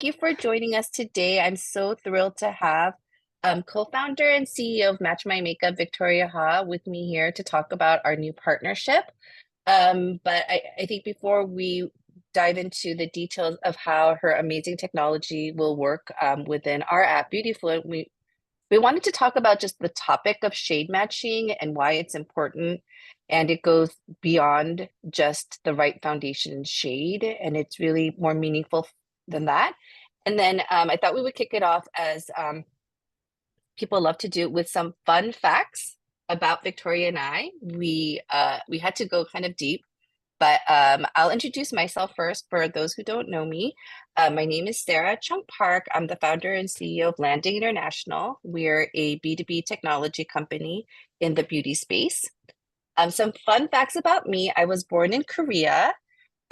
you for joining us today. I'm so thrilled to have co-founder and CEO of Match My Makeup, Victoria Ha, with me here to talk about our new partnership. But I think before we dive into the details of how her amazing technology will work within our app, Beautiful, we wanted to talk about just the topic of shade matching and why it's important. And it goes beyond just the right foundation and shade, and it's really more meaningful than that. And then I thought we would kick it off as people love to do with some fun facts about Victoria and I. We had to go kind of deep, but I'll introduce myself first for those who don't know me. My name is Sarah Chung Park. I'm the founder and CEO of Landing International. We're a B2B technology company in the beauty space. Some fun facts about me. I was born in Korea.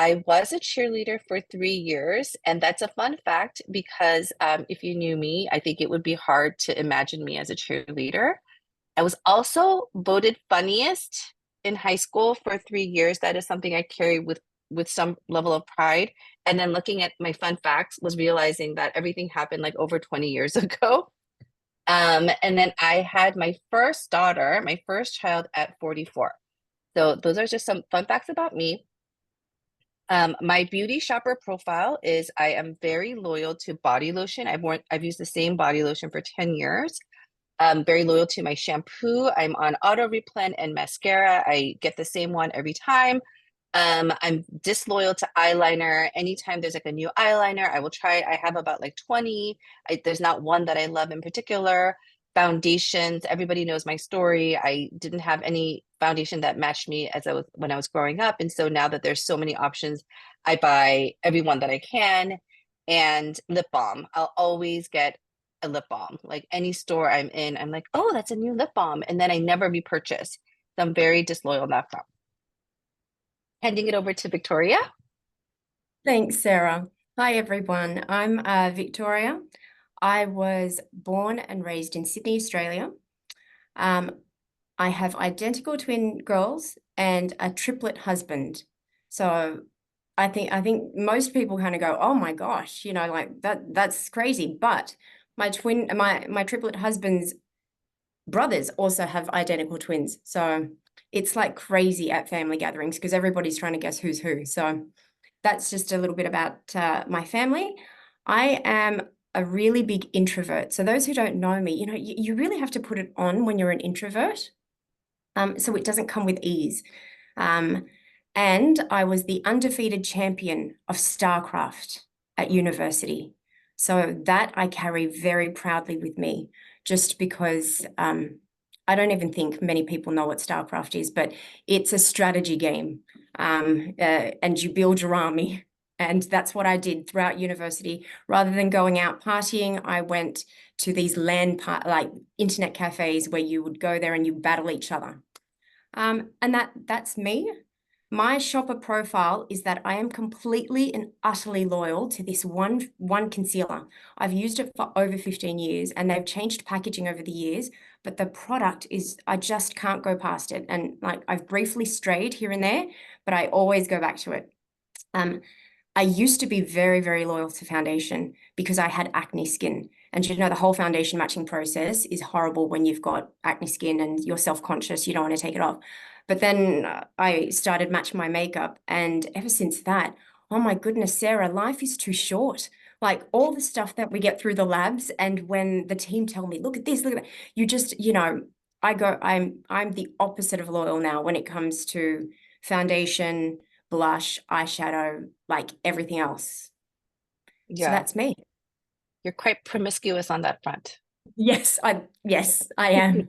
I was a cheerleader for 3 years, and that's a fun fact because if you knew me, I think it would be hard to imagine me as a cheerleader. I was also voted funniest in high school for 3 years. That is something I carry with some level of pride. And then looking at my fun facts was realizing that everything happened like over 20 years ago. And then I had my first daughter, my first child at 44. So those are just some fun facts about me. My beauty shopper profile is I am very loyal to body lotion. I've used the same body lotion for 10 years. I'm very loyal to my shampoo. I'm on auto replen and mascara. I get the same one every time. I'm disloyal to eyeliner. Anytime there's like a new eyeliner, I will try it. I have about like 20. There's not one that I love in particular. Foundations, everybody knows my story. I didn't have any foundation that matched me as I was when I was growing up. And so now that there's so many options, I buy every one that I can. And lip balm. I'll always get a lip balm. Like any store I'm in, I'm like, oh, that's a new lip balm. And then I never repurchase. So I'm very disloyal on that front. Handing it over to Victoria. Thanks, Sarah. Hi, everyone. I'm Victoria. I was born and raised in Sydney, Australia. Um, I have identical twin girls and a triplet husband. So I think most people kind of go, "Oh my gosh, like that's crazy." But my triplet husband's brothers also have identical twins. So it's like crazy at family gatherings because everybody's trying to guess who's who. So that's just a little bit about my family. I am a really big introvert. So those who don't know me, you really have to put it on when you're an introvert. So it doesn't come with ease. Um, and I was the undefeated champion of StarCraft at university. So that I carry very proudly with me, just because I don't even think many people know what StarCraft is, but it's a strategy game, and you build your army. And that's what I did throughout university. Rather than going out partying, I went to these like internet cafes where you would go there and you battle each other. And that's me. My shopper profile is that I am completely and utterly loyal to this one concealer. I've used it for over 15 years and they've changed packaging over the years, but the product is, I just can't go past it. And like I've briefly strayed here and there, but I always go back to it. I used to be very, very loyal to foundation because I had acne skin. And the whole foundation matching process is horrible when you've got acne skin and you're self-conscious, you don't want to take it off. But then I started Match My Makeup, and ever since that, oh my goodness, Sarah, life is too short. Like all the stuff that we get through the labs, and when the team tell me, look at this, look at that, you just, I'm the opposite of loyal now when it comes to foundation, blush, eyeshadow, like everything else. So Yeah, that's me. you're quite promiscuous on that front. Yes, I am.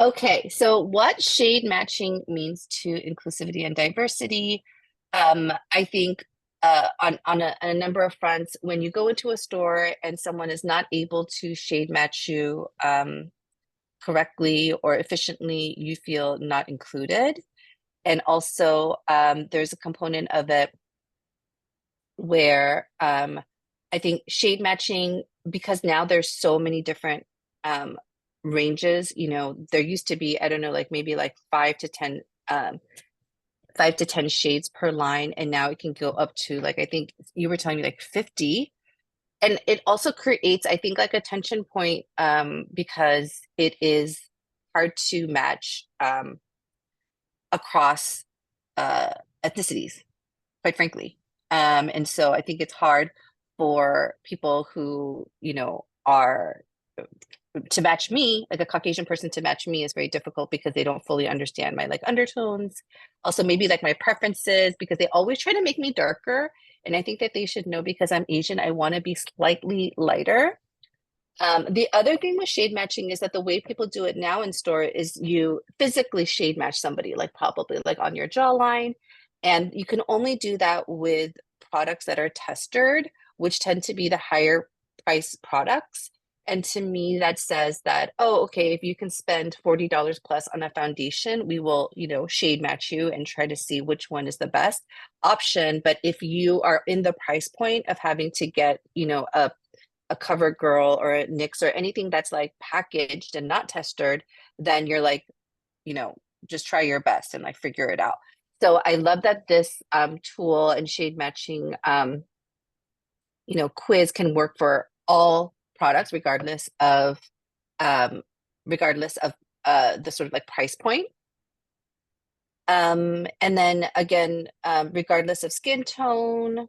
Okay, so what shade matching means to inclusivity and diversity? I think on a number of fronts, when you go into a store and someone is not able to shade match you correctly or efficiently, you feel not included. And also, there's a component of it where I think shade matching, because now there's so many different ranges, there used to be, I don't know, like maybe like 5 to 10 5 to 10 shades per line, and now it can go up to like I think you were telling me like 50. And it also creates, I think, like a tension point because it is hard to match across uh, ethnicities, quite frankly. And so I think it's hard for people who, are to match me, like a Caucasian person to match me is very difficult because they don't fully understand my like undertones. Also, maybe like my preferences because they always try to make me darker. And I think that they should know because I'm Asian, I want to be slightly lighter. The other thing with shade matching is that the way people do it now in store is you physically shade match somebody, like probably like on your jawline. And you can only do that with products that are tested, which tend to be the higher price products. And to me, that says that, oh, okay, if you can spend $40 plus on a foundation, we will, shade match you and try to see which one is the best option. But if you are in the price point of having to get, a CoverGirl or a NYX or anything that's like packaged and not tested, then you're like, you know, just try your best and like figure it out. So I love that this tool and shade matching, quiz can work for all products, um, regardless of the sort of like price point. And then again, regardless of skin tone,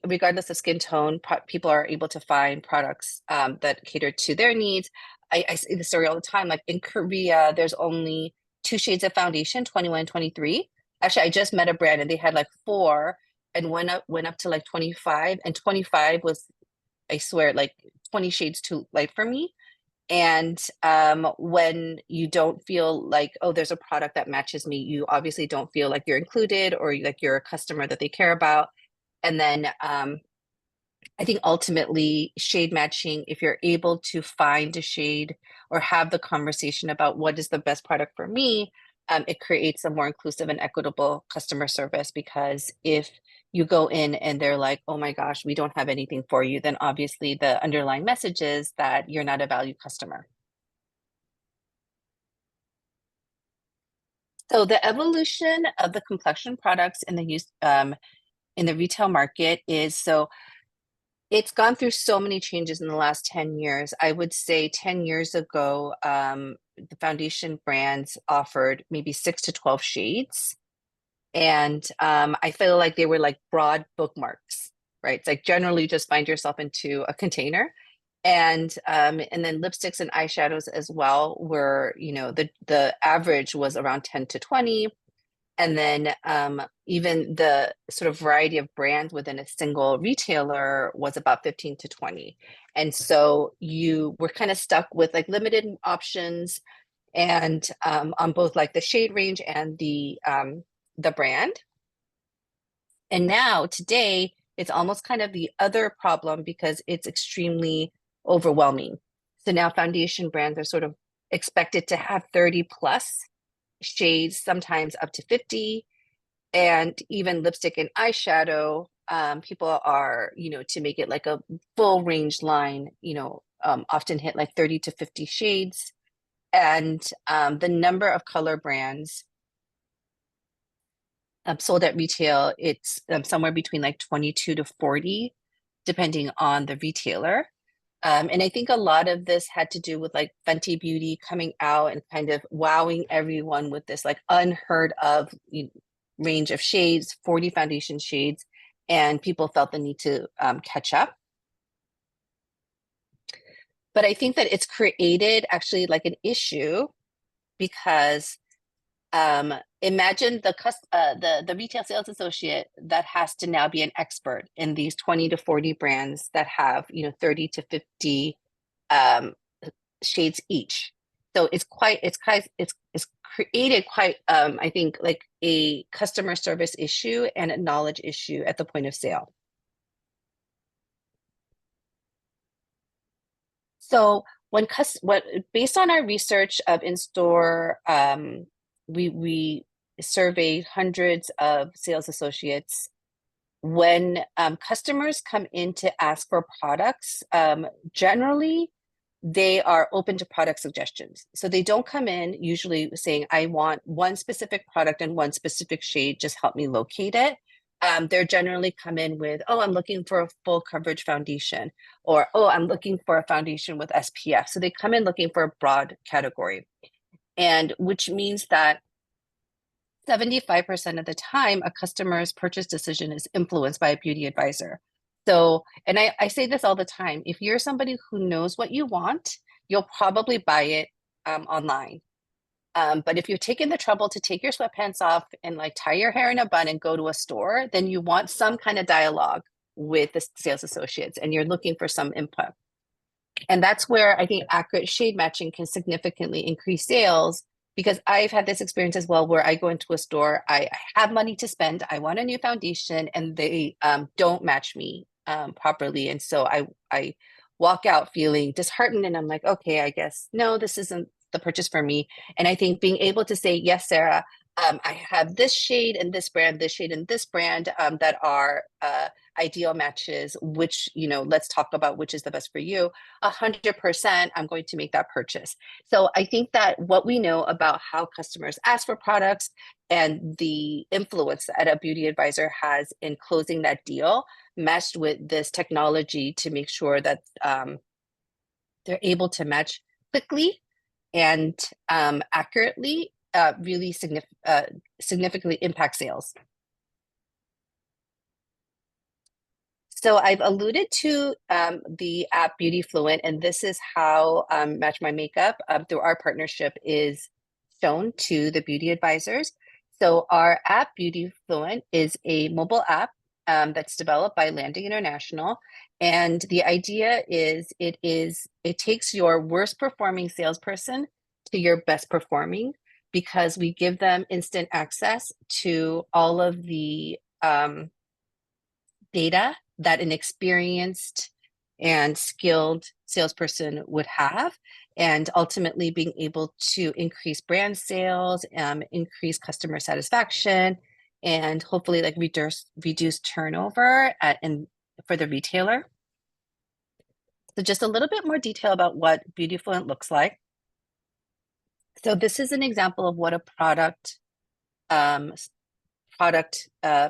regardless of skin tone, people are able to find products that cater to their needs. I see the story all the time. Like in Korea, there's only 2 shades of foundation, 21 and 23. Actually, I just met a brand and they had like 4 and went up to like 25. And 25 was, I swear, like 20 shades too light for me. And when you don't feel like, oh, there's a product that matches me, you obviously don't feel like you're included or like you're a customer that they care about. And then I think ultimately shade matching, if you're able to find a shade or have the conversation about what is the best product for me, it creates a more inclusive and equitable customer service. Because if you go in and they're like, oh my gosh, we don't have anything for you, then obviously the underlying message is that you're not a value customer. So the evolution of the complexion products in the use in the retail market is so it's gone through so many changes in the last 10 years. I would say 10 years ago, the foundation brands offered maybe 6 to 12 shades. And I feel like they were like broad bookmarks, right? It's like generally just find yourself into a container. And then lipsticks and eyeshadows as well were, the average was around 10 to 20. And then even the sort of variety of brands within a single retailer was about 15 to 20. And so you were kind of stuck with like limited options and on both like the shade range and the brand. And now today, it's almost kind of the other problem because it's extremely overwhelming. So now foundation brands are sort of expected to have 30 plus shades, sometimes up to 50, and even lipstick and eyeshadow. People are, to make it like a full range line, often hit like 30 to 50 shades. And the number of color brands sold at retail, it's somewhere between like 22 to 40, depending on the retailer. And I think a lot of this had to do with like Fenty Beauty coming out and kind of wowing everyone with this like unheard of range of shades, 40 foundation shades, and people felt the need to catch up. But I think that it's created actually like an issue because imagine the retail sales associate that has to now be an expert in these 20 to 40 brands that have 30 to 50 um, shades each. So it's created quite I think like a customer service issue and a knowledge issue at the point of sale. So what based on our research of in-store, we surveyed hundreds of sales associates. When customers come in to ask for products, generally they are open to product suggestions. So they don't come in usually saying, I want one specific product and one specific shade, just help me locate it. They're generally come in with, oh, I'm looking for a full coverage foundation, or, oh, I'm looking for a foundation with SPF. So they come in looking for a broad category, and which means that 75% of the time, a customer's purchase decision is influenced by a beauty advisor. So, and I say this all the time, if you're somebody who knows what you want, you'll probably buy it online. But if you've taken the trouble to take your sweatpants off and like tie your hair in a bun and go to a store, then you want some kind of dialogue with the sales associates and you're looking for some input. And that's where I think accurate shade matching can significantly increase sales, because I've had this experience as well where I go into a store, I have money to spend, I want a new foundation, and they don't match me properly. And so I walk out feeling disheartened and I'm like, okay, I guess, no, this isn't the purchase for me. And I think being able to say, yes, Sarah, I have this shade and this brand, this shade and this brand that are ideal matches, which, let's talk about which is the best for you. 100%, I'm going to make that purchase. So I think that what we know about how customers ask for products and the influence that a beauty advisor has in closing that deal, meshed with this technology to make sure that they're able to match quickly and accurately, really significantly impact sales. So I've alluded to the app Beauty Fluent, and this is how Match My Makeup, through our partnership, is shown to the beauty advisors. So our app Beauty Fluent is a mobile app that's developed by Landing International. And the idea is it takes your worst performing salesperson to your best performing, because we give them instant access to all of the data that an experienced and skilled salesperson would have, and ultimately being able to increase brand sales, increase customer satisfaction, and hopefully like reduce turnover for the retailer. So just a little bit more detail about what Beautifluent looks like. So this is an example of what a product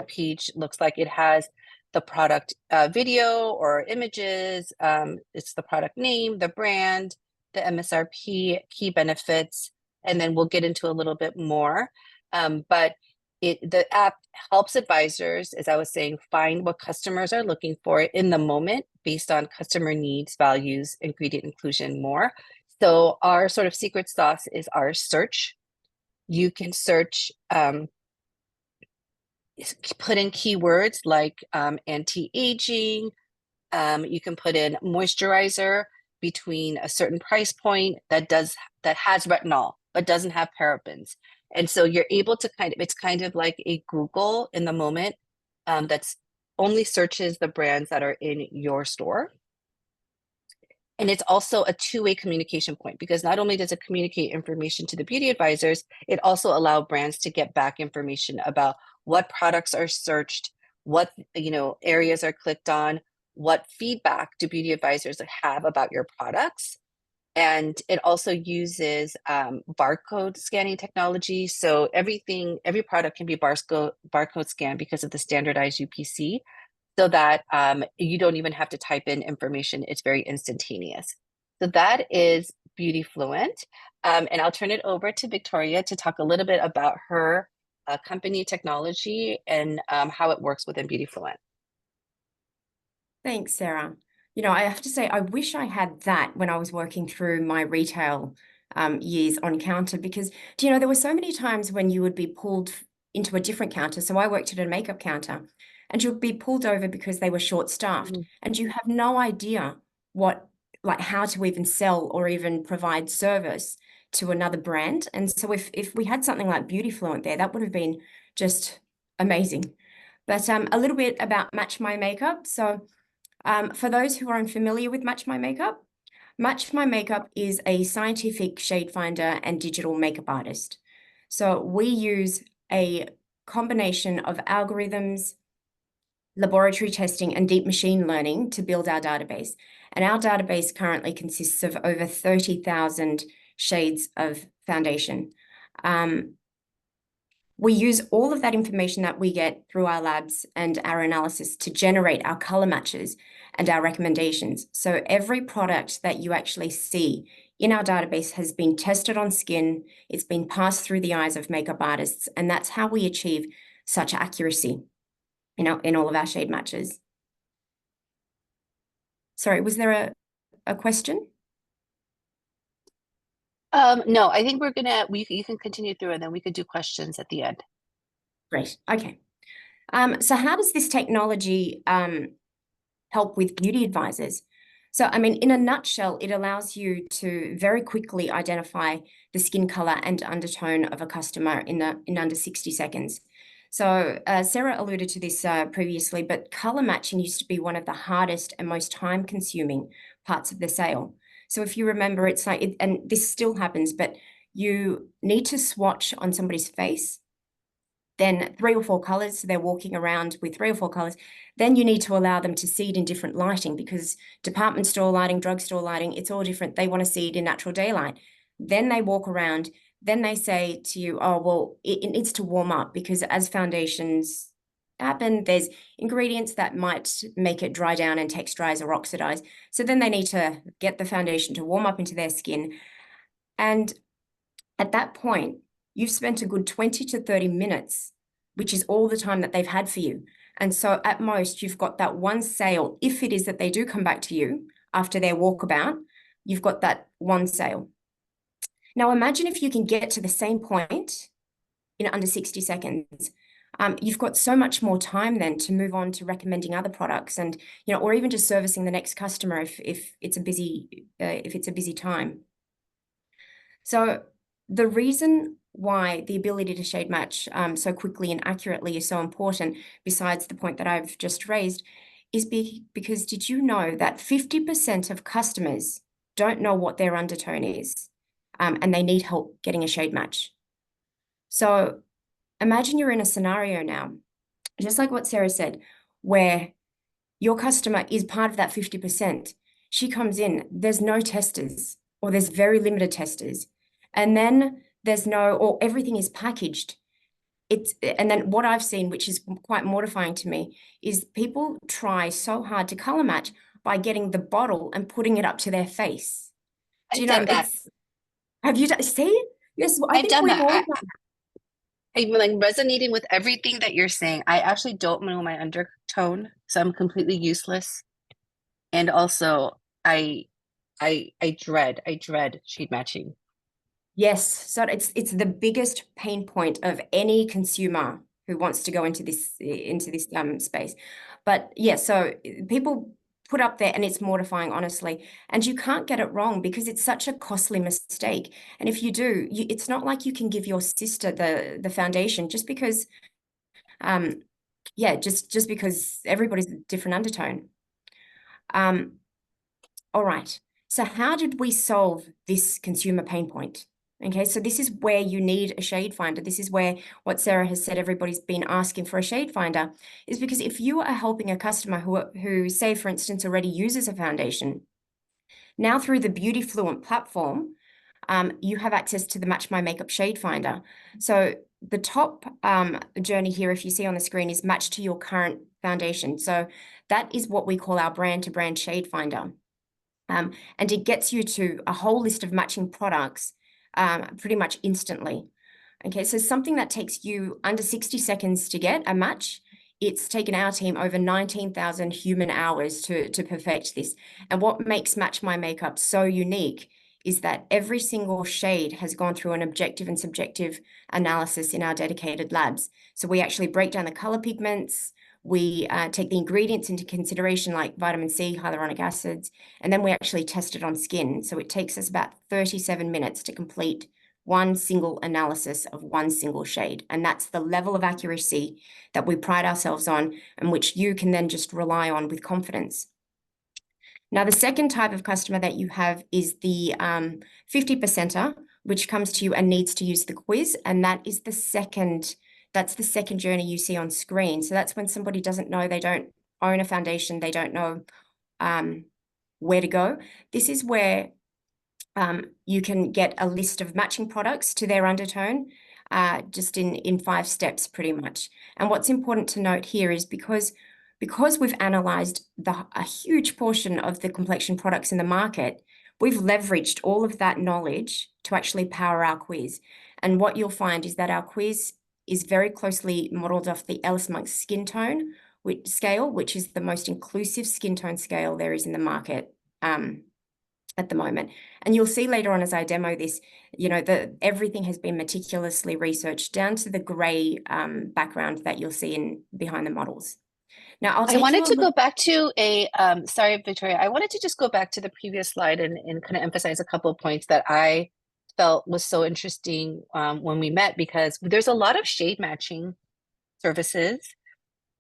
page looks like. It has the product video or images. It's the product name, the brand, the MSRP, key benefits, and then we'll get into a little bit more. But the app helps advisors, as I was saying, find what customers are looking for in the moment based on customer needs, values, ingredient inclusion, more. So our sort of secret sauce is our search. You can search, put in keywords like anti-aging. You can put in moisturizer between a certain price point that has retinol but doesn't have parabens. And so you're able to it's kind of like a Google in the moment that's only searches the brands that are in your store. And it's also a two-way communication point, because not only does it communicate information to the beauty advisors, it also allows brands to get back information about what products are searched, what areas are clicked on, what feedback do beauty advisors have about your products. And it also uses barcode scanning technology. So every product can be barcode scanned because of the standardized UPC, so that you don't even have to type in information. It's very instantaneous. So that is Beauty Fluent. And I'll turn it over to Victoria to talk a little bit about her company technology and how it works within Beauty Fluent. Thanks, Sarah. I have to say, I wish I had that when I was working through my retail years on counter, because, there were so many times when you would be pulled into a different counter. So I worked at a makeup counter, and you'd be pulled over because they were short-staffed, and you have no idea how to even sell or even provide service to another brand. And so if we had something like Beauty Fluent there, that would have been just amazing. But a little bit about Match My Makeup. So for those who are unfamiliar with Match My Makeup is a scientific shade finder and digital makeup artist. So we use a combination of algorithms, laboratory testing, and deep machine learning to build our database. And our database currently consists of over 30,000 shades of foundation. We use all of that information that we get through our labs and our analysis to generate our color matches and our recommendations. So every product that you actually see in our database has been tested on skin, it's been passed through the eyes of makeup artists, and that's how we achieve such accuracy, in all of our shade matches. Sorry, was there a question? No, I think you can continue through and then we could do questions at the end. Great. Okay. So how does this technology help with beauty advisors? So, I mean, in a nutshell, it allows you to very quickly identify the skin color and undertone of a customer in under 60 seconds. So Sarah alluded to this previously, but color matching used to be one of the hardest and most time-consuming parts of the sale. So if you remember, it's like, and this still happens, but you need to swatch on somebody's face, then 3 or 4 colors, so they're walking around with 3 or 4 colors. Then you need to allow them to see it in different lighting, because department store lighting, drugstore lighting, it's all different. They want to see it in natural daylight. Then they walk around, then they say to you, oh, well, it needs to warm up, because as foundations happen, there's ingredients that might make it dry down and texturize or oxidize. So then they need to get the foundation to warm up into their skin. And at that point, you've spent a good 20 to 30 minutes, which is all the time that they've had for you. And so at most, you've got that one sale. If it is that they do come back to you after their walkabout, you've got that one sale. Now, imagine if you can get to the same point in under 60 seconds. You've got so much more time then to move on to recommending other products, and or even just servicing the next customer if it's a busy time. So the reason why the ability to shade match so quickly and accurately is so important, besides the point that I've just raised, is because did you know that 50% of customers don't know what their undertone is, and they need help getting a shade match? So imagine you're in a scenario now, just like what Sarah said, where your customer is part of that 50%. She comes in, there's no testers, or there's very limited testers. And then or everything is packaged. And then what I've seen, which is quite mortifying to me, is people try so hard to color match by getting the bottle and putting it up to their face. I've done that. Have you see? Yes, I I've think done we've all that. done. I'm like resonating with everything that you're saying. I actually don't know my undertone, so I'm completely useless. And also, I I dread shade matching. Yes, so it's the biggest pain point of any consumer who wants to go into this space. But yeah, so people put up there, and it's mortifying, honestly. And you can't get it wrong because it's such a costly mistake. And if you do, it's not like you can give your sister the foundation just because, just because everybody's a different undertone. All right. So how did we solve this consumer pain point? Okay, so this is where you need a shade finder. This is where what Sarah has said, everybody's been asking for a shade finder, is because if you are helping a customer who say, for instance, already uses a foundation, now through the Beauty Fluent platform, you have access to the Match My Makeup Shade Finder. So the top journey here, if you see on the screen, is match to your current foundation. So that is what we call our brand-to-brand shade finder. And it gets you to a whole list of matching products pretty much instantly. Okay, so something that takes you under 60 seconds to get a match, it's taken our team over 19,000 human hours to perfect this. And what makes Match My Makeup so unique is that every single shade has gone through an objective and subjective analysis in our dedicated labs. So we actually break down the color pigments, we take the ingredients into consideration, like vitamin C, hyaluronic acids, and then we actually test it on skin. So it takes us about 37 minutes to complete one single analysis of one single shade. And that's the level of accuracy that we pride ourselves on, and which you can then just rely on with confidence. Now, the second type of customer that you have is the 50%er, which comes to you and needs to use the quiz. And that is the second That's the second journey you see on screen. So that's when somebody doesn't know, they don't own a foundation, they don't know where to go. This is where you can get a list of matching products to their undertone just in 5 steps pretty much. And what's important to note here is because we've analyzed a huge portion of the complexion products in the market, we've leveraged all of that knowledge to actually power our quiz. And what you'll find is that our quiz is very closely modeled off the Ellis Monk skin tone scale, which is the most inclusive skin tone scale there is in the market at the moment. And you'll see later on as I demo this, you know, everything has been meticulously researched down to the gray background that you'll see in behind the models. Now, I'll I take you wanted a to little. go back to sorry, Victoria. I wanted to just go back to the previous slide and kind of emphasize a couple of points that I felt was so interesting when we met, because there's a lot of shade matching services.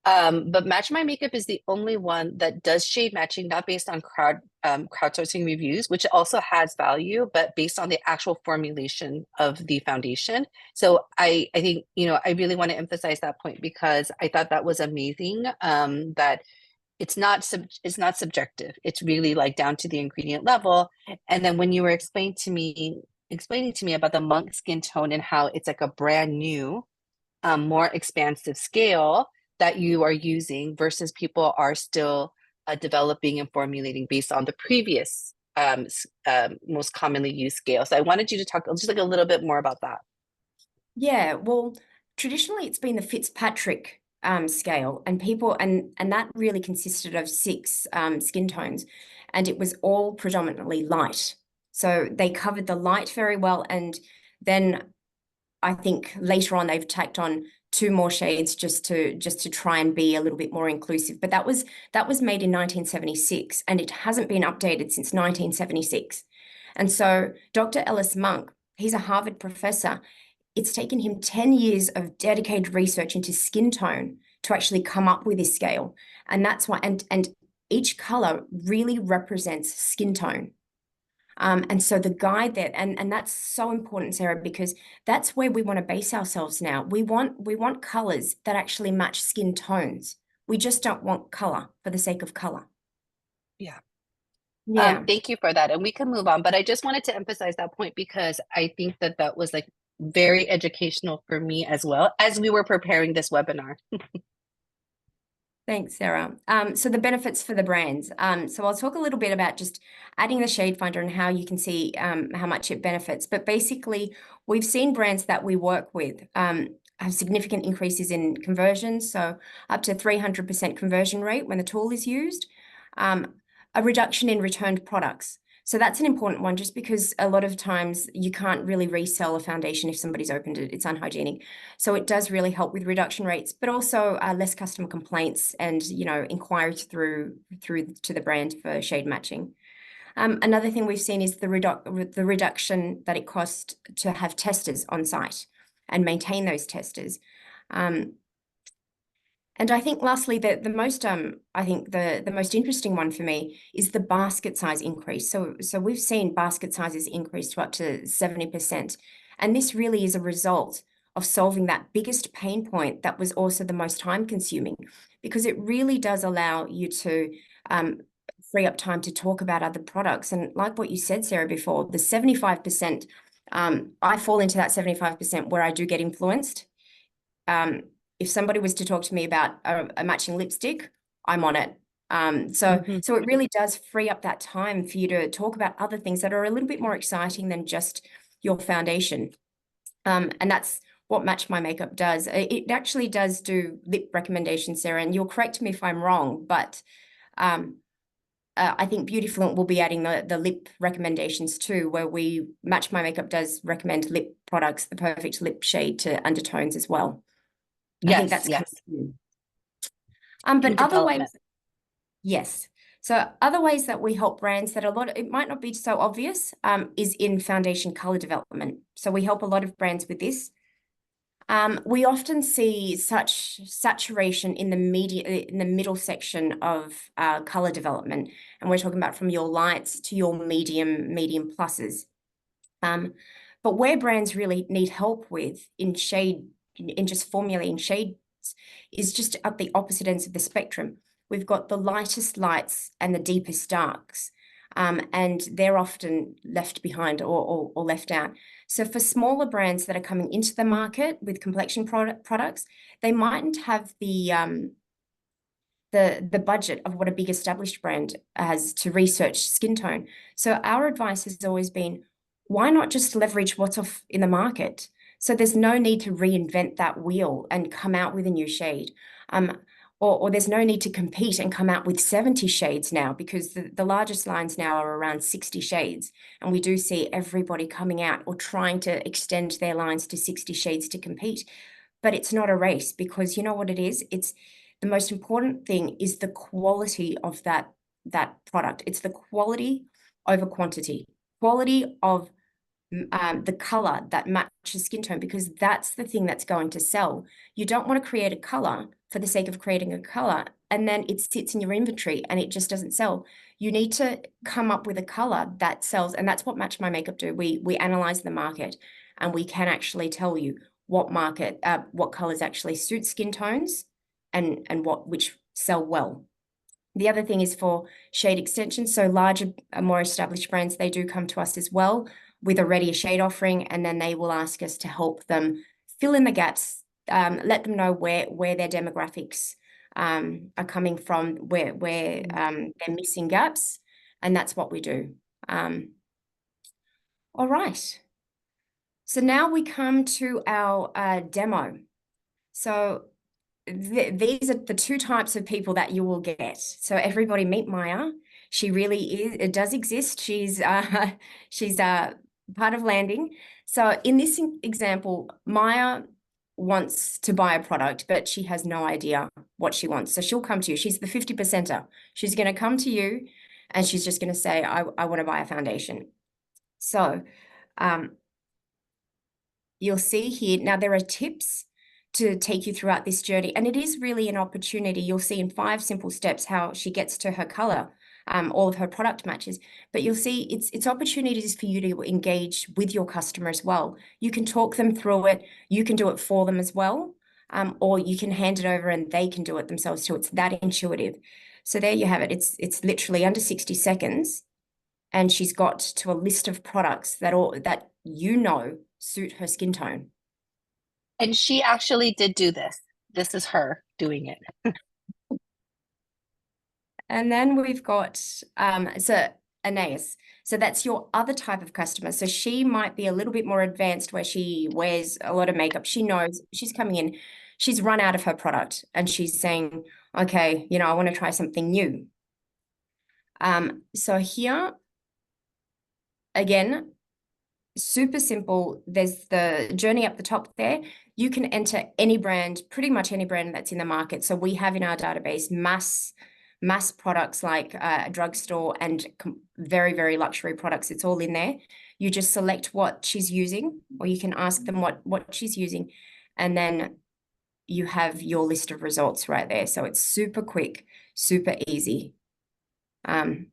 But Match My Makeup is the only one that does shade matching, not based on crowdsourcing reviews, which also has value, but based on the actual formulation of the foundation. So I think, you know, I really want to emphasize that point because I thought that was amazing. That it's not subjective. It's really like down to the ingredient level. And then when you were explaining to me about the monk skin tone and how it's like a brand new more expansive scale that you are using versus people are still developing and formulating based on the previous most commonly used scale. So I wanted you to talk just like a little bit more about that. Yeah, well, traditionally it's been the Fitzpatrick scale, and that really consisted of 6 skin tones, and it was all predominantly light. So they covered the light very well, and then I think later on they've tacked on 2 more shades just to try and be a little bit more inclusive. But that was made in 1976, and it hasn't been updated since 1976. And so Dr. Ellis Monk, he's a Harvard professor. It's taken him 10 years of dedicated research into skin tone to actually come up with this scale. And that's why, and each color really represents skin tone. And so the guide that, and that's so important, Sarah, because that's where we want to base ourselves now. We want colors that actually match skin tones. We just don't want color for the sake of color. Yeah. Yeah. Thank you for that. And we can move on, but I just wanted to emphasize that point because I think that that was like very educational for me as well as we were preparing this webinar. Thanks, Sarah. So the benefits for the brands. So I'll talk a little bit about just adding the shade finder and how you can see how much it benefits. But basically, we've seen brands that we work with have significant increases in conversions, so up to 300% conversion rate when the tool is used, a reduction in returned products. So that's an important one, just because a lot of times you can't really resell a foundation if somebody's opened it, it's unhygienic. So it does really help with reduction rates, but also less customer complaints and, you know, inquiries through to the brand for shade matching. Another thing we've seen is the reduction that it costs to have testers on site and maintain those testers. And I think lastly, the most I think the most interesting one for me is the basket size increase. So we've seen basket sizes increase to up to 70%. And this really is a result of solving that biggest pain point that was also the most time consuming, because it really does allow you to free up time to talk about other products. And like what you said, Sarah, before, the 75%, I fall into that 75% where I do get influenced. If somebody was to talk to me about a matching lipstick, I'm on it. So it really does free up that time for you to talk about other things that are a little bit more exciting than just your foundation. And that's what Match My Makeup does. It actually does do lip recommendations, Sarah, and you'll correct me if I'm wrong, but I think Beautyfluent will be adding the lip recommendations too, where Match My Makeup does recommend lip products, the perfect lip shade to undertones as well. I think Yes, that's yes. but In other development. ways, yes. So other ways that we help brands that it might not be so obvious, is in foundation color development. So we help a lot of brands with this. We often see such saturation in the middle section of color development, and we're talking about from your lights to your medium pluses. But where brands really need help with in shade in just formulating shades is just at the opposite ends of the spectrum. We've got the lightest lights and the deepest darks, and they're often left behind or left out. So for smaller brands that are coming into the market with complexion products, they mightn't have the budget of what a big established brand has to research skin tone. So our advice has always been, why not just leverage what's off in the market? So there's no need to reinvent that wheel and come out with a new shade. Or there's no need to compete and come out with 70 shades now, because the largest lines now are around 60 shades. And we do see everybody coming out or trying to extend their lines to 60 shades to compete. But it's not a race, because you know what it is? It's the most important thing is the quality of that product. It's the quality over quantity, quality of the color that matches skin tone, because that's the thing that's going to sell. You don't want to create a color for the sake of creating a color and then it sits in your inventory and it just doesn't sell. You need to come up with a color that sells, and that's what Match My Makeup do. We analyze the market, and we can actually tell you what colors actually suit skin tones and which sell well. The other thing is for shade extensions. So larger, more established brands, they do come to us as well with already a shade offering, and then they will ask us to help them fill in the gaps, let them know where their demographics are coming from, where they're missing gaps, and that's what we do. All right. So now we come to our demo. So these are the two types of people that you will get. So everybody meet Maya. She really is, it does exist. She's part of Landing. So in this example, Maya wants to buy a product, but she has no idea what she wants. So she'll come to you. She's the 50%er. She's going to come to you and she's just going to say, I want to buy a foundation. So you'll see here, now there are tips to take you throughout this journey. And it is really an opportunity. You'll see in 5 simple steps how she gets to her color, all of her product matches. But you'll see it's opportunities for you to engage with your customer as well. You can talk them through it. You can do it for them as well. Or you can hand it over and they can do it themselves too. It's that intuitive. So there you have it. It's literally under 60 seconds. And she's got to a list of products that suit her skin tone. And she actually did do this. This is her doing it. And then we've got so Anais. So that's your other type of customer. So she might be a little bit more advanced, where she wears a lot of makeup. She knows she's coming in, she's run out of her product and she's saying, okay, I want to try something new. So here, again, super simple. There's the journey up the top there. You can enter any brand, pretty much any brand that's in the market. So we have in our database mass products like a drugstore and very, very luxury products. It's all in there. You just select what she's using, or you can ask them what she's using, and then you have your list of results right there. So it's super quick, super easy. And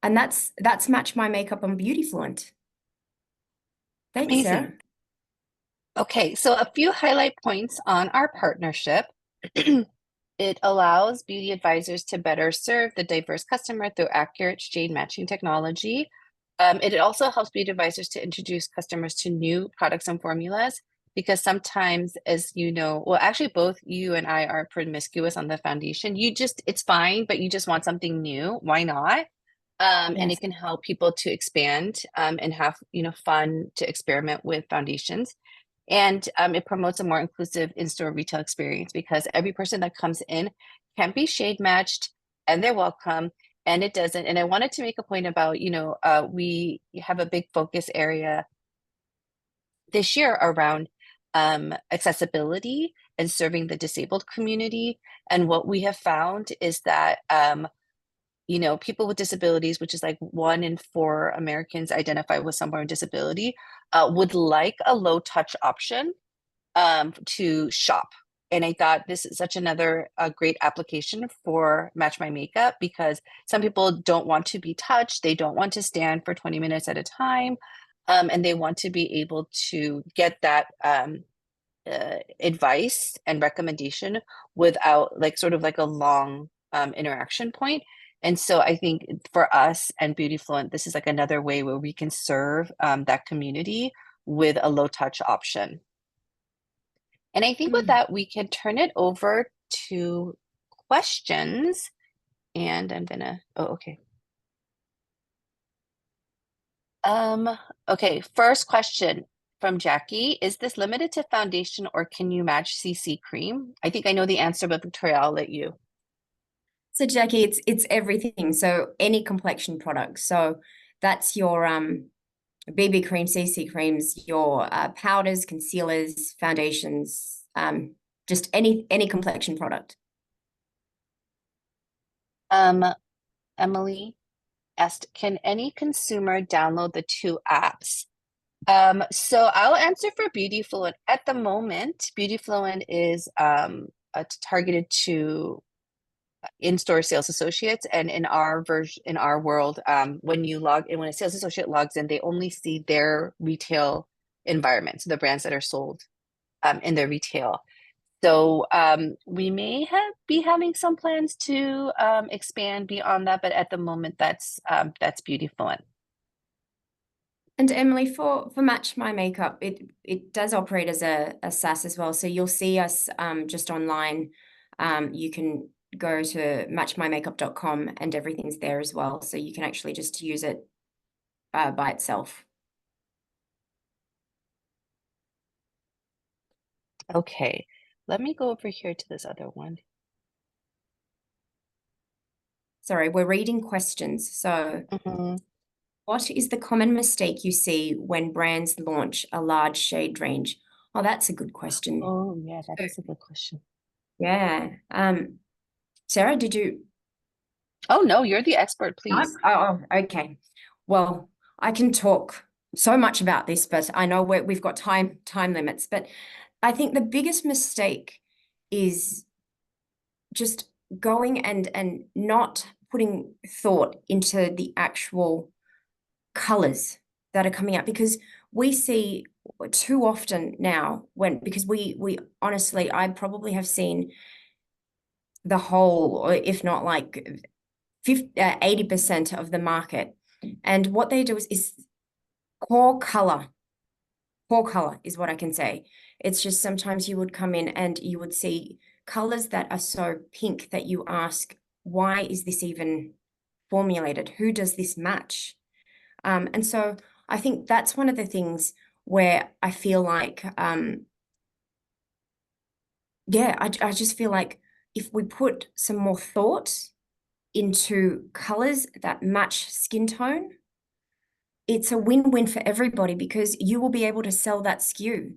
that's Match My Makeup on Beautyfluent. Thanks, Amazing. Sarah. Okay, so a few highlight points on our partnership. It allows beauty advisors to better serve the diverse customer through accurate shade matching technology. It also helps beauty advisors to introduce customers to new products and formulas, because sometimes, as you know, well, actually both you and I are promiscuous on the foundation. It's fine, but you just want something new. Why not? And Yes. it can help people to expand and have, fun to experiment with foundations. And it promotes a more inclusive in-store retail experience, because every person that comes in can be shade matched and they're welcome, and it doesn't. And I wanted to make a point about, we have a big focus area this year around accessibility and serving the disabled community. And what we have found is that people with disabilities, which is like 1 in 4 Americans identify with some form of disability, would like a low touch option to shop. And I thought this is such another great application for Match My Makeup, because some people don't want to be touched. They don't want to stand for 20 minutes at a time. And they want to be able to get that advice and recommendation without like sort of like a long interaction point. And so I think for us and Beautyfluent, this is like another way where we can serve that community with a low touch option. And I think with Mm. that, we can turn it over to questions. And I'm gonna, oh, okay. Um, okay, first question from Jackie. Is this limited to foundation or can you match CC cream? I think I know the answer, but Victoria, I'll let you. So Jackie, it's everything. So any complexion product. So that's your BB cream, CC creams, your powders, concealers, foundations, just any complexion product. Um, Emily asked, can any consumer download the two apps? So I'll answer for Beautyfluent. At the moment, Beautyfluent is targeted to in-store sales associates, and in our version, in our world, when you log in, when a sales associate logs in, they only see their retail environment, so the brands that are sold in their retail. So we may be having some plans to expand beyond that, but at the moment, that's Beautyfluent. And Emily, for Match My Makeup, it does operate as a SaaS as well. So you'll see us just online. You can go to matchmymakeup.com and everything's there as well. So you can actually just use it by itself. Okay, let me go over here to this other one. Sorry, we're reading questions. So Mhm. what is the common mistake you see when brands launch a large shade range? Oh, that's a good question. Oh, yeah, that is a good question. Yeah. Sarah, did you? Oh, no, you're the expert, No? please. Oh, okay. Well, I can talk so much about this, but I know we've got time limits. But I think the biggest mistake is just going and not putting thought into the actual colors that are coming out, because we see too often now because we honestly, I probably have seen the whole, or if not like 80% of the market. And what they do is poor color. Poor color is what I can say. It's just sometimes you would come in and you would see colors that are so pink that you ask, why is this even formulated? Who does this match? And so I think that's one of the things where I feel like, yeah, I just feel like if we put some more thought into colors that match skin tone, it's a win-win for everybody because you will be able to sell that SKU.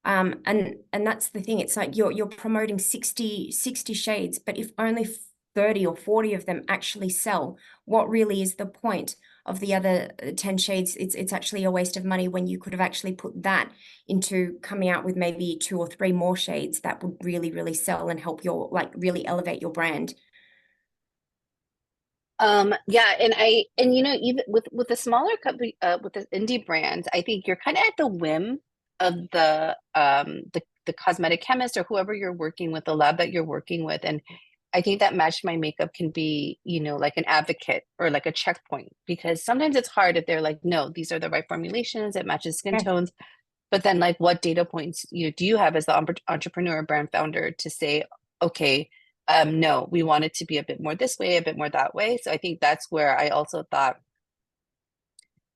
And that's the thing. It's like you're promoting 60 shades, but if only 30 or 40 of them actually sell, what really is the point of the other 10 shades? It's actually a waste of money when you could have actually put that into coming out with maybe 2 or 3 more shades that would really, really sell and help your, like, really elevate your brand. Yeah, and you know, even with the smaller company, with the indie brands, I think you're kind of at the whim of the cosmetic chemist or whoever you're working with, the lab that you're working with. And I think that Match My Makeup can be, you know, like an advocate or like a checkpoint, because sometimes it's hard if they're like, no, these are the right formulations, it matches skin Yes. tones. But then, like, what data points, you know, do you have as the entrepreneur, brand founder, to say, okay, no, we want it to be a bit more this way, a bit more that way. So I think that's where I also thought,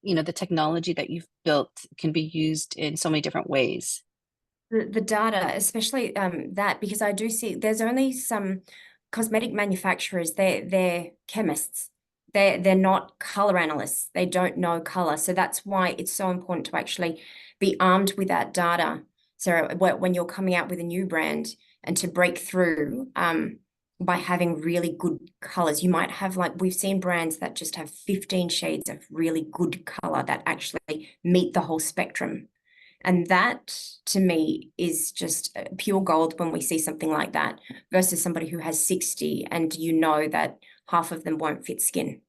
you know, the technology that you've built can be used in so many different ways. The data, especially that, because I do see there's only some cosmetic manufacturers, they're chemists. They're not color analysts. They don't know color. So that's why it's so important to actually be armed with that data. So when you're coming out with a new brand and to break through by having really good colors, you might have, like, we've seen brands that just have 15 shades of really good color that actually meet the whole spectrum. And that to me is just pure gold when we see something like that versus somebody who has 60 and you know that half of them won't fit skin.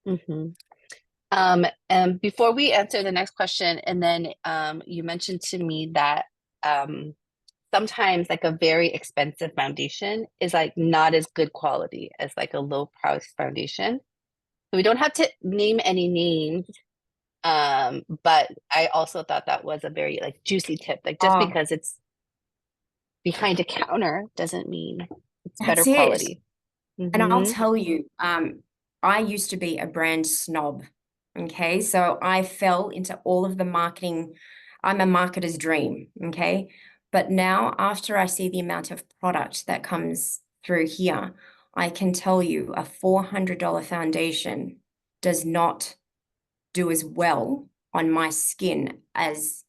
Mm-hmm. And before we answer the next question, and then you mentioned to me that sometimes like a very expensive foundation is like not as good quality as like a low price foundation. So we don't have to name any names, but I also thought that was a very like juicy tip. Like just Oh, because it's behind a counter doesn't mean it's better that's it. quality. And I'll Mm-hmm. tell you, I used to be a brand snob. Okay. So I fell into all of the marketing. I'm a marketer's dream. Okay. But now, after I see the amount of product that comes through here, I can tell you a $400 foundation does not do as well on my skin as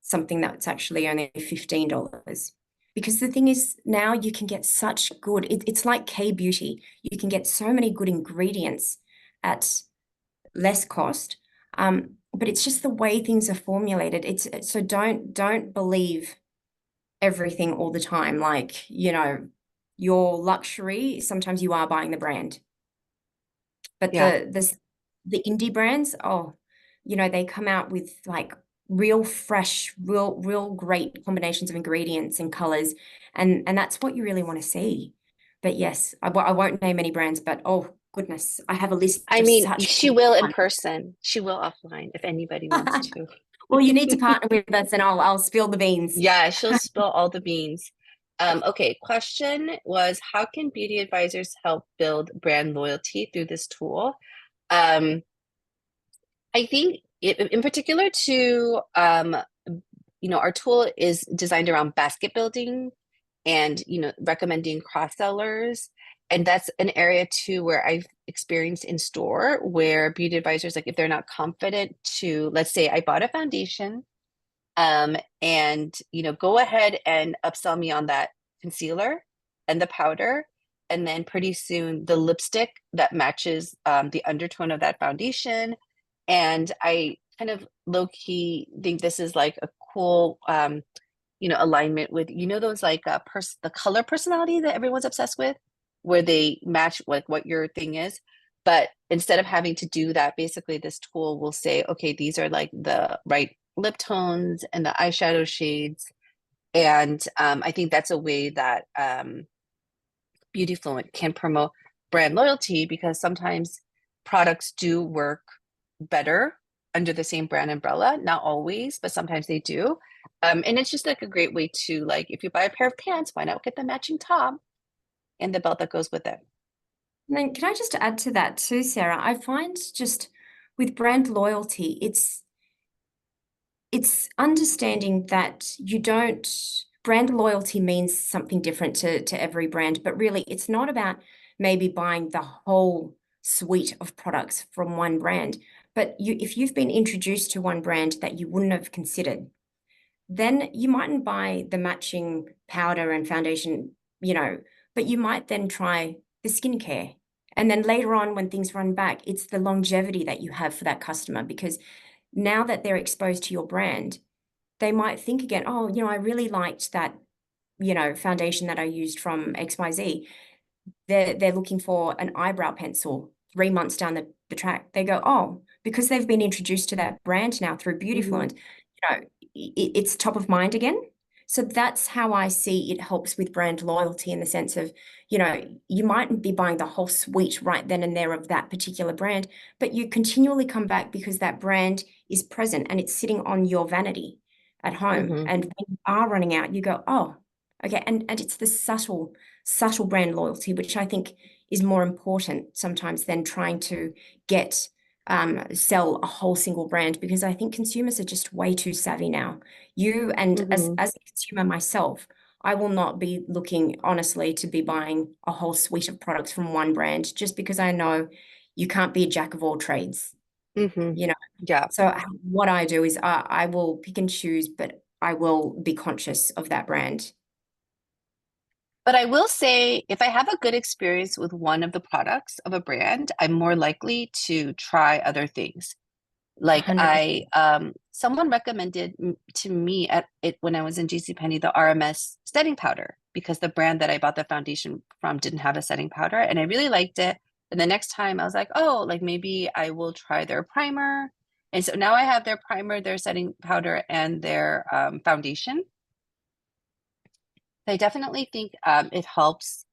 something that's actually only $15. Because the thing is, now you can get such good, it's like K beauty. You can get so many good ingredients at less cost. But it's just the way things are formulated. It's so don't believe everything all the time. Like, your luxury, sometimes you are buying the brand. But Yeah. the indie brands, oh, they come out with like real fresh, real great combinations of ingredients and colors, and that's what you really want to see. But yes, I won't name any brands, but oh goodness, I have a list I of mean, such she good will in ones. person. She will offline if anybody wants to. Well, you need to partner with us, and I'll spill the beans. Yeah, she'll spill all the beans. Okay, question was how can beauty advisors help build brand loyalty through this tool? Um, I think in particular to our tool is designed around basket building and recommending cross sellers. And that's an area too where I've experienced in store where beauty advisors, like if they're not confident to, let's say I bought a foundation, and go ahead and upsell me on that concealer and the powder, and then pretty soon the lipstick that matches the undertone of that foundation. And I kind of low key think this is like a cool alignment with those like the color personality that everyone's obsessed with, where they match like what your thing is. But instead of having to do that, basically this tool will say, okay, these are like the right lip tones and the eyeshadow shades. And I think that's a way that Beautyfluent can promote brand loyalty because sometimes products do work better under the same brand umbrella. Not always, but sometimes they do. And it's just like a great way to like if you buy a pair of pants, why not get the matching top and the belt that goes with it? And then can I just add to that too, Sarah? I find just with brand loyalty, it's understanding that you don't brand loyalty means something different to every brand, but really it's not about maybe buying the whole suite of products from one brand. But if you've been introduced to one brand that you wouldn't have considered, then you mightn't buy the matching powder and foundation, but you might then try the skincare. And then later on, when things run back, it's the longevity that you have for that customer because now that they're exposed to your brand, they might think again, oh, I really liked that, foundation that I used from XYZ. They're looking for an eyebrow pencil 3 months down the track. They go, oh, because they've been introduced to that brand now through Hmm. Beautyfluent, it's top of mind again. So that's how I see it helps with brand loyalty in the sense of, you mightn't be buying the whole suite right then and there of that particular brand, but you continually come back because that brand is present and it's sitting on your vanity at home. Hmm. And when you are running out, you go, oh, okay. And it's the subtle brand loyalty, which I think is more important sometimes than trying to get sell a whole single brand because I think consumers are just way too savvy now. You and Hmm. as a consumer myself, I will not be looking honestly to be buying a whole suite of products from one brand just because I know you can't be a jack of all trades, Hmm. you know. Yeah. So what I do is I will pick and choose, but I will be conscious of that brand. But I will say, if I have a good experience with one of the products of a brand, I'm more likely to try other things. Like 100%. someone recommended to me at it when I was in JCPenney the RMS setting powder because the brand that I bought the foundation from didn't have a setting powder, and I really liked it. And the next time I was like, oh, like maybe I will try their primer. And so now I have their primer, their setting powder, and their foundation. I definitely think it helps.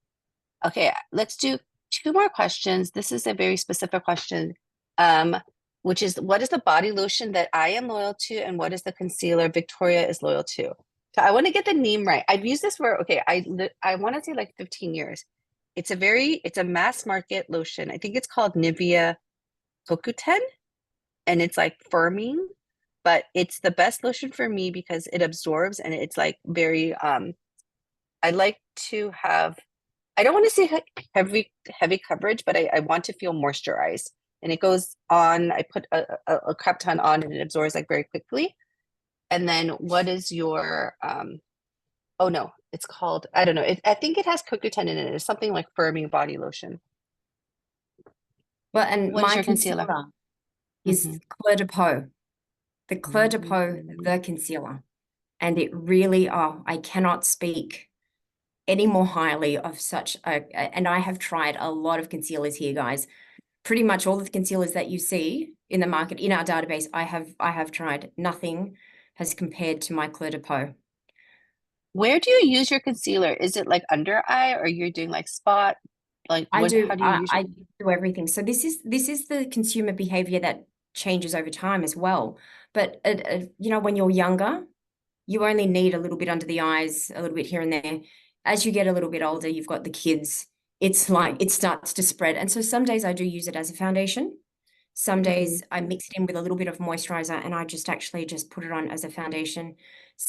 Okay, let's do two more questions. This is a very specific question, um, which is what is the body lotion that I am loyal to, and what is the concealer Victoria is loyal to? So I want to get the name right. I've used this for okay, I want to say like 15 years. It's a mass market lotion. I think it's called Nivea Kokuten, and it's like firming, but it's the best lotion for me because it absorbs and it's like very I like to have I don't want to say heavy coverage, but I want to feel moisturized. And it goes on, I put a crap ton on and it absorbs like very quickly. And then what is your oh no, it's called I don't know. I think it has CoQ10 in it. It's something like firming body lotion. Well, and What is my your concealer? concealer is Hmm. Clé de Peau, the Clé de Peau, Mm. the concealer. And it really, oh, I cannot speak any more highly of such and I have tried a lot of concealers here, guys. Pretty much all of the concealers that you see in the market in our database, I have tried. Nothing has compared to my Clé de Peau. Where do you use your concealer? Is it like under eye or you're doing like spot? Like I what, do how do you I, use your I do everything. So this is the consumer behavior that changes over time as well. But when you're younger, you only need a little bit under the eyes, a little bit here and there. As you get a little bit older, you've got the kids. It's like it starts to spread. And so some days I do use it as a foundation. Some Mhm. days I mix it in with a little bit of moisturizer and I just actually just put it on as a foundation.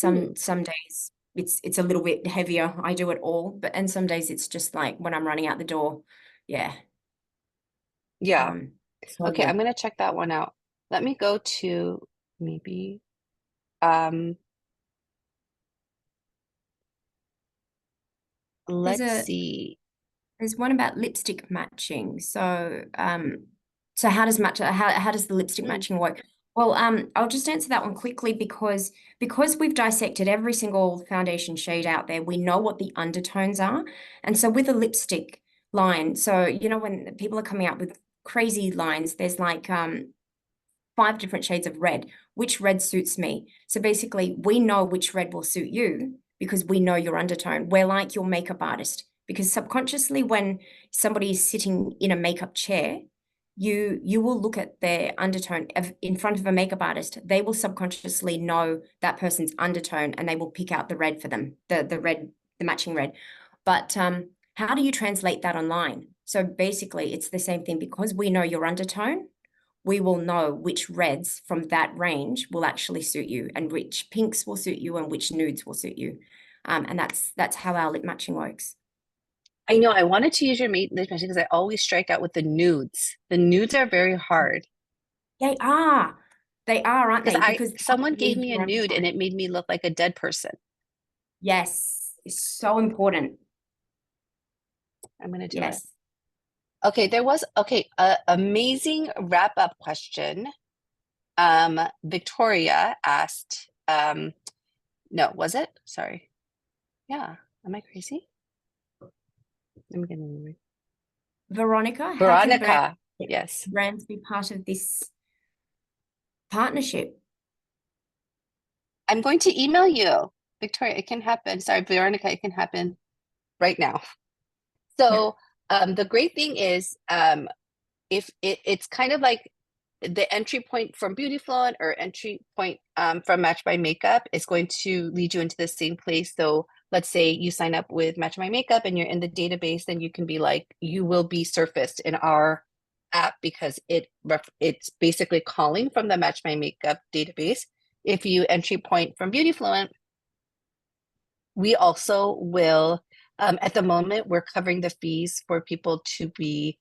Hmm. Some days it's a little bit heavier. I do it all, but and some days it's just like when I'm running out the door. Yeah. Yeah. So Okay, I'm good. gonna check that one out. Let me go to maybe um There's let's a see. There's one about lipstick matching. So how does the lipstick Hmm. matching work? Well, I'll just answer that one quickly because we've dissected every single foundation shade out there, we know what the undertones are. And so with a lipstick line, so when people are coming out with crazy lines, there's like 5 different shades of red. Which red suits me? So basically, we know which red will suit you because we know your undertone. We're like your makeup artist because subconsciously, when somebody is sitting in a makeup chair, you will look at their undertone in front of a makeup artist. They will subconsciously know that person's undertone and they will pick out the red for them, the red, the matching red. But how do you translate that online? So basically, it's the same thing because we know your undertone, we will know which reds from that range will actually suit you and which pinks will suit you and which nudes will suit you. And that's how our lip matching works. I know I wanted to use your mate lip because I always strike out with the nudes. The nudes are very hard They are. They are, aren't because they? I Because they someone gave need me a your nude and undertone. it made me look like a dead person. Yes, it's so important. I'm gonna do it. Yes. Okay, there was okay, amazing wrap up question. Victoria asked, no, was it? Sorry. Yeah. Am I crazy? I'm getting Veronica, how can Veronica. Yes. brands be part of this partnership? I'm going to email you. Victoria, it can happen. Sorry, Veronica, it can happen right now. So the great thing is if it's kind of like the entry point from Beautyfluent or entry point from Match by Makeup is going to lead you into the same place. So let's say you sign up with Match by Makeup and you're in the database, then you can be like, you will be surfaced in our app because it's basically calling from the Match by Makeup database. If you entry point from Beautyfluent, we also will, at the moment, we're covering the fees for people to be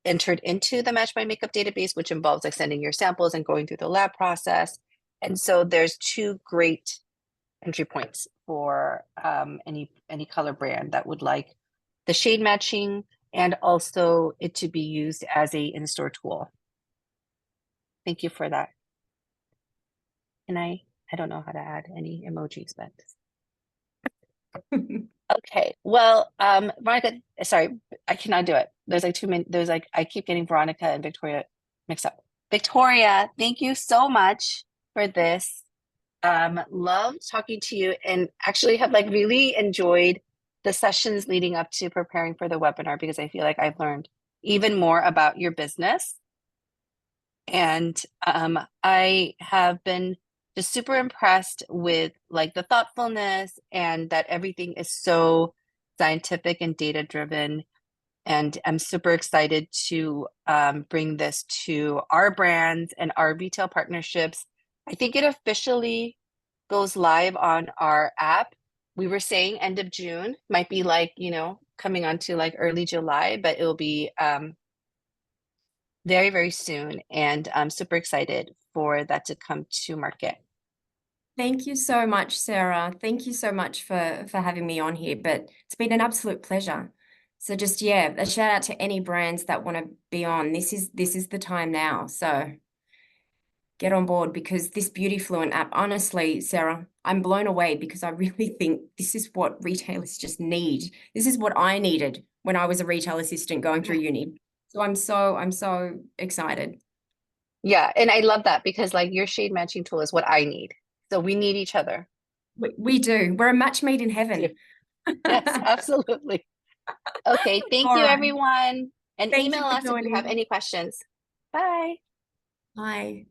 entered into the Match by Makeup database, which involves like sending your samples and going through the lab process. And so there's two great entry points for any color brand that would like the shade matching and also it to be used as a in-store tool. Thank you for that. And I don't know how to add any emojis, but okay. Well, Veronica, sorry, I cannot do it. There's like too many, there's like, I keep getting Veronica and Victoria mixed up. Victoria, thank you so much for this. Love talking to you and actually have like really enjoyed the sessions leading up to preparing for the webinar because I feel like I've learned even more about your business. And I have been just super impressed with like the thoughtfulness and that everything is so scientific and data driven. And I'm super excited to bring this to our brands and our retail partnerships. I think it officially goes live on our app. We were saying end of June, might be like, coming on to like early July, but it'll be very, very soon. And I'm super excited for that to come to market. Thank you so much, Sarah. Thank you so much for having me on here, but it's been an absolute pleasure. So just, yeah, a shout out to any brands that want to be on. This is the time now. So get on board because this Beauty Fluent app, honestly, Sarah, I'm blown away because I really think this is what retailers just need. This is what I needed when I was a retail assistant going through uni. So I'm so excited. Yeah, and I love that because like your shade matching tool is what I need. So we need each other. We do. We're a match made in Yeah. heaven. Yes, absolutely. Okay, thank All you right. everyone. And Thank email you for us if you have joining. any questions. Bye. Bye.